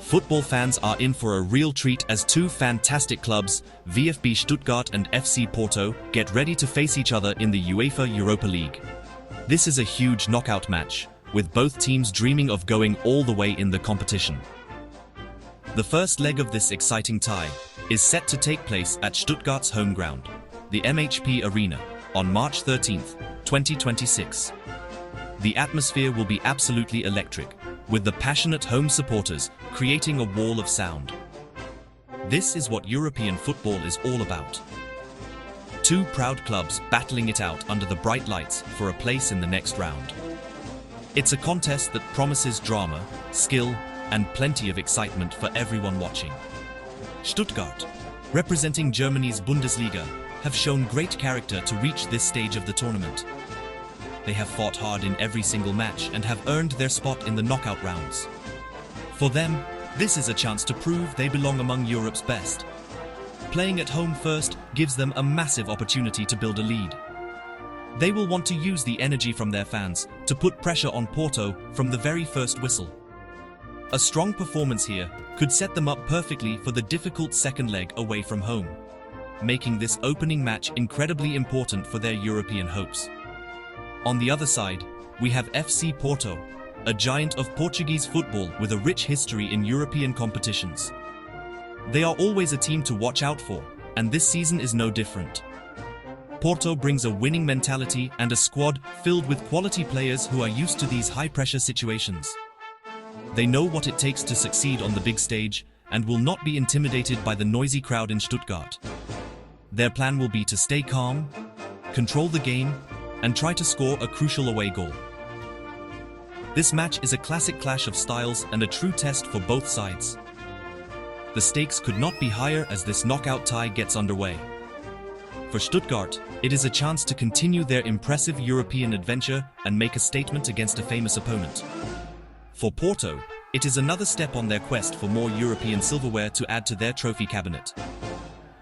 Football fans are in for a real treat as two fantastic clubs, VfB Stuttgart and FC Porto, get ready to face each other in the UEFA Europa League. This is a huge knockout match, with both teams dreaming of going all the way in the competition. The first leg of this exciting tie is set to take place at Stuttgart's home ground, the MHP Arena, on March 13, 2026. The atmosphere will be absolutely electric, with the passionate home supporters creating a wall of sound. This is what European football is all about. Two proud clubs battling it out under the bright lights for a place in the next round. It's a contest that promises drama, skill, and plenty of excitement for everyone watching. Stuttgart, representing Germany's Bundesliga, have shown great character to reach this stage of the tournament. They have fought hard in every single match and have earned their spot in the knockout rounds. For them, this is a chance to prove they belong among Europe's best. Playing at home first gives them a massive opportunity to build a lead. They will want to use the energy from their fans to put pressure on Porto from the very first whistle. A strong performance here could set them up perfectly for the difficult second leg away from home, making this opening match incredibly important for their European hopes. On the other side, we have FC Porto, a giant of Portuguese football with a rich history in European competitions. They are always a team to watch out for, and this season is no different. Porto brings a winning mentality and a squad filled with quality players who are used to these high-pressure situations. They know what it takes to succeed on the big stage and will not be intimidated by the noisy crowd in Stuttgart. Their plan will be to stay calm, control the game, and try to score a crucial away goal. This match is a classic clash of styles and a true test for both sides. The stakes could not be higher as this knockout tie gets underway. For Stuttgart, it is a chance to continue their impressive European adventure and make a statement against a famous opponent. For Porto, it is another step on their quest for more European silverware to add to their trophy cabinet.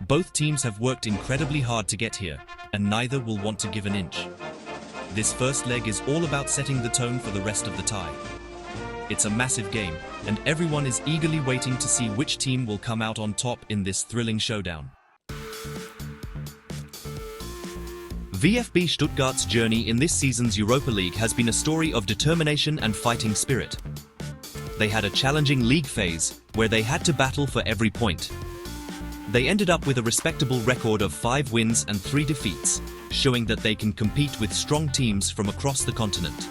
Both teams have worked incredibly hard to get here, and neither will want to give an inch. This first leg is all about setting the tone for the rest of the tie. It's a massive game, and everyone is eagerly waiting to see which team will come out on top in this thrilling showdown. VfB Stuttgart's journey in this season's Europa League has been a story of determination and fighting spirit. They had a challenging league phase, where they had to battle for every point. They ended up with a respectable record of 5 wins and 3 defeats, showing that they can compete with strong teams from across the continent.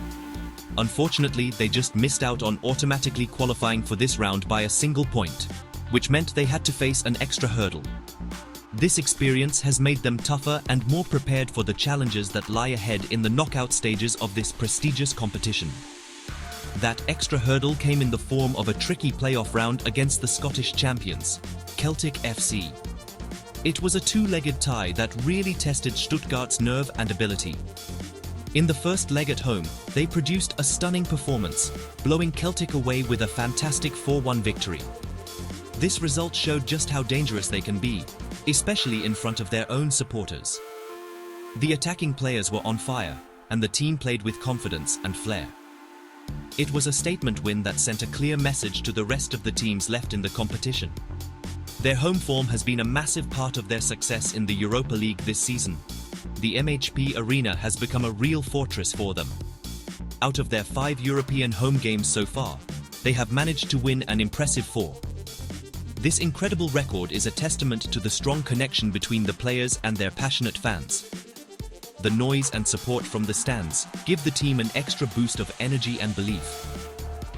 Unfortunately, they just missed out on automatically qualifying for this round by a single point, which meant they had to face an extra hurdle. This experience has made them tougher and more prepared for the challenges that lie ahead in the knockout stages of this prestigious competition. That extra hurdle came in the form of a tricky playoff round against the Scottish champions, Celtic FC. It was a two-legged tie that really tested Stuttgart's nerve and ability. In the first leg at home, they produced a stunning performance, blowing Celtic away with a fantastic 4-1 victory. This result showed just how dangerous they can be, especially in front of their own supporters. The attacking players were on fire, and the team played with confidence and flair. It was a statement win that sent a clear message to the rest of the teams left in the competition. Their home form has been a massive part of their success in the Europa League this season. The MHP Arena has become a real fortress for them. Out of their 5 European home games so far, they have managed to win an impressive 4. This incredible record is a testament to the strong connection between the players and their passionate fans. The noise and support from the stands give the team an extra boost of energy and belief.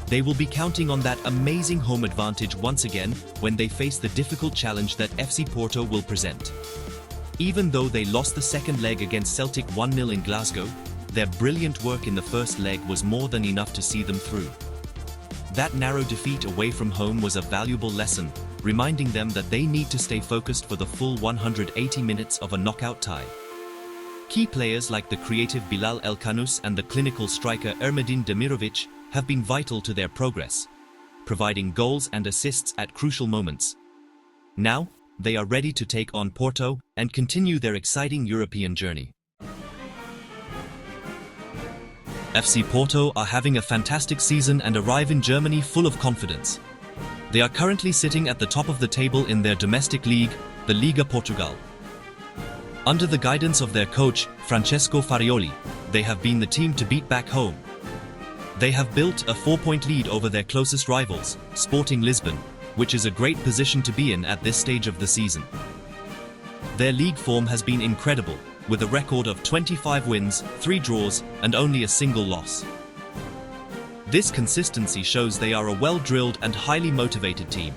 They will be counting on that amazing home advantage once again when they face the difficult challenge that FC Porto will present. Even though they lost the second leg against Celtic 1-0 in Glasgow, their brilliant work in the first leg was more than enough to see them through. That narrow defeat away from home was a valuable lesson, reminding them that they need to stay focused for the full 180 minutes of a knockout tie. Key players like the creative Bilal El-Khanous and the clinical striker Ermedin Demirovic have been vital to their progress, providing goals and assists at crucial moments. Now, they are ready to take on Porto and continue their exciting European journey. FC Porto are having a fantastic season and arrive in Germany full of confidence. They are currently sitting at the top of the table in their domestic league, the Liga Portugal. Under the guidance of their coach, Francesco Farioli, they have been the team to beat back home. They have built a 4-point lead over their closest rivals, Sporting Lisbon, which is a great position to be in at this stage of the season. Their league form has been incredible, with a record of 25 wins, 3 draws, and only a single loss. This consistency shows they are a well-drilled and highly motivated team.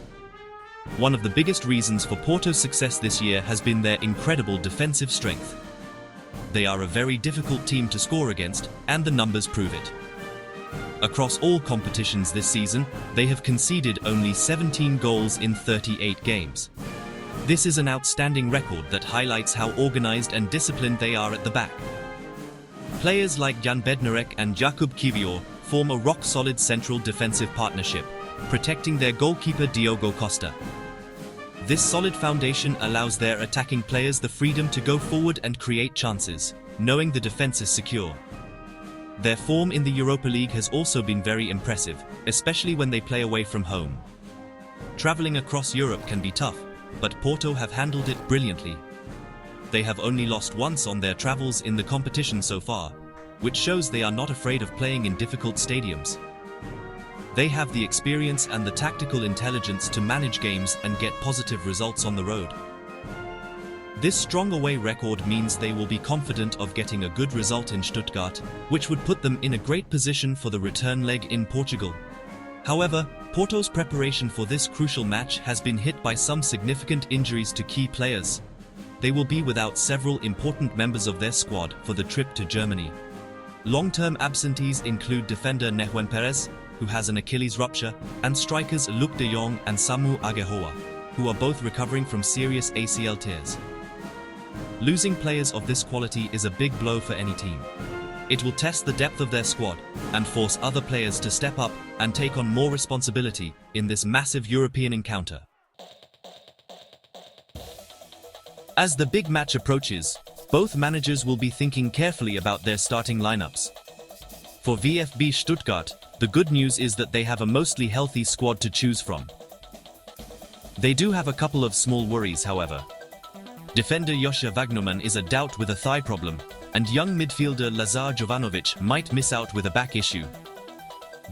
One of the biggest reasons for Porto's success this year has been their incredible defensive strength. They are a very difficult team to score against, and the numbers prove it. Across all competitions this season, they have conceded only 17 goals in 38 games. This is an outstanding record that highlights how organized and disciplined they are at the back. Players like Jan Bednarek and Jakub Kiwior form a rock-solid central defensive partnership, protecting their goalkeeper Diogo Costa. This solid foundation allows their attacking players the freedom to go forward and create chances, knowing the defense is secure. Their form in the Europa League has also been very impressive, especially when they play away from home. Traveling across Europe can be tough, but Porto have handled it brilliantly. They have only lost once on their travels in the competition so far, which shows they are not afraid of playing in difficult stadiums. They have the experience and the tactical intelligence to manage games and get positive results on the road. This strong away record means they will be confident of getting a good result in Stuttgart, which would put them in a great position for the return leg in Portugal. However, Porto's preparation for this crucial match has been hit by some significant injuries to key players. They will be without several important members of their squad for the trip to Germany. Long-term absentees include defender Nehuen Perez, who has an Achilles rupture, and strikers Luke de Jong and Samu Agehoa, who are both recovering from serious ACL tears. Losing players of this quality is a big blow for any team. It will test the depth of their squad and force other players to step up and take on more responsibility in this massive European encounter. As the big match approaches, both managers will be thinking carefully about their starting lineups. For VfB Stuttgart, the good news is that they have a mostly healthy squad to choose from. They do have a couple of small worries, however. Defender Joscha Wagnermann is a doubt with a thigh problem, and young midfielder Lazar Jovanovic might miss out with a back issue.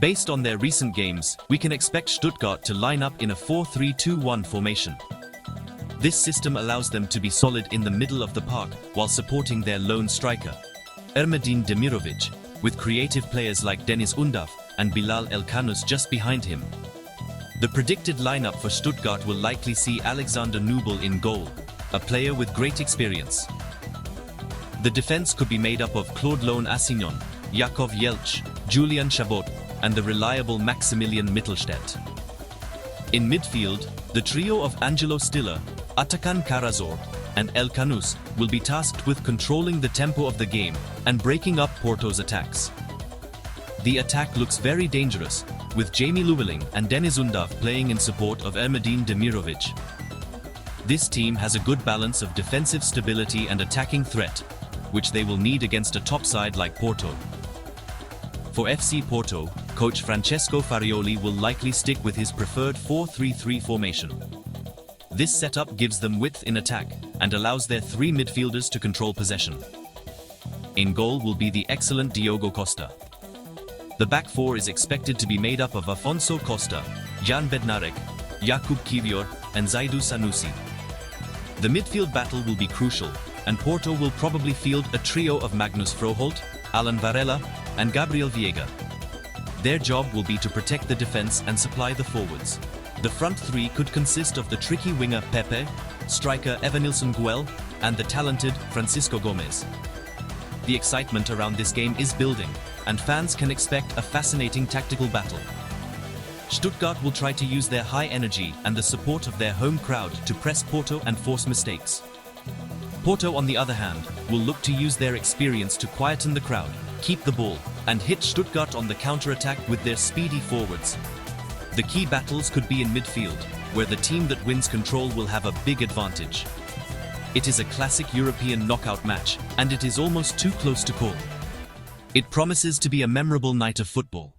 Based on their recent games, we can expect Stuttgart to line up in a 4-3-2-1 formation. This system allows them to be solid in the middle of the park while supporting their lone striker, Ermedin Demirovic, with creative players like Deniz Undav and Bilal El-Kanous just behind him. The predicted lineup for Stuttgart will likely see Alexander Nubel in goal, a player with great experience. The defense could be made up of Claude Loan-Assignon, Jakov Jelch, Julian Chabot, and the reliable Maximilian Mittelstädt. In midfield, the trio of Angelo Stiller, Atakan Karazor, and El-Kanous will be tasked with controlling the tempo of the game and breaking up Porto's attacks. The attack looks very dangerous, with Jamie Llewellyn and Deniz Undav playing in support of Ermedin Demirovic. This team has a good balance of defensive stability and attacking threat, which they will need against a top side like Porto. For FC Porto, coach Francesco Farioli will likely stick with his preferred 4-3-3 formation. This setup gives them width in attack and allows their 3 midfielders to control possession. In goal will be the excellent Diogo Costa. The back 4 is expected to be made up of Afonso Costa, Jan Bednarek, Jakub Kiwior, and Zaidu Sanusi. The midfield battle will be crucial, and Porto will probably field a trio of Magnus Froholt, Alan Varela, and Gabriel Viega. Their job will be to protect the defense and supply the forwards. The front 3 could consist of the tricky winger Pepe, striker Evanilson Guel, and the talented Francisco Gomez. The excitement around this game is building, and fans can expect a fascinating tactical battle. Stuttgart will try to use their high energy and the support of their home crowd to press Porto and force mistakes. Porto, on the other hand, will look to use their experience to quieten the crowd, keep the ball, and hit Stuttgart on the counter-attack with their speedy forwards. The key battles could be in midfield, where the team that wins control will have a big advantage. It is a classic European knockout match, and it is almost too close to call. It promises to be a memorable night of football.